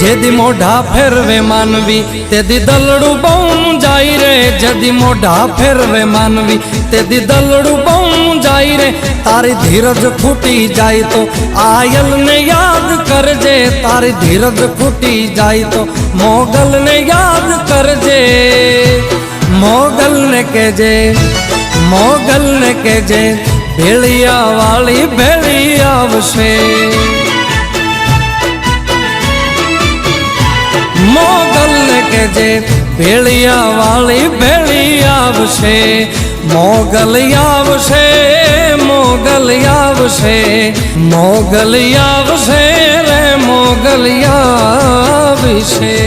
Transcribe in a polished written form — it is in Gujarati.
જેદી મોઢા ફેરવે માનવી તેદી દલડું બહુ જાય રે, જેદી મોઢા ફેરવે માનવી તેદી દલડું બહુ જાય રે। તારી ધીરજ ફૂટી જાય તો આયલને યાદ કરજે, તારી ધીરજ ફૂટી જાય તો મોગલને યાદ કરજે। મોગલને કહેજે, મોગલને કહેજે ભેળિયા વાળી ભેળી આવશે। મોગલને કહેજે ભેળિયા વાળી ભેળી આવશે। મોગલ આવશે, મોગલ આવશે, મોગલ આવશે રે મોગલ આવશે।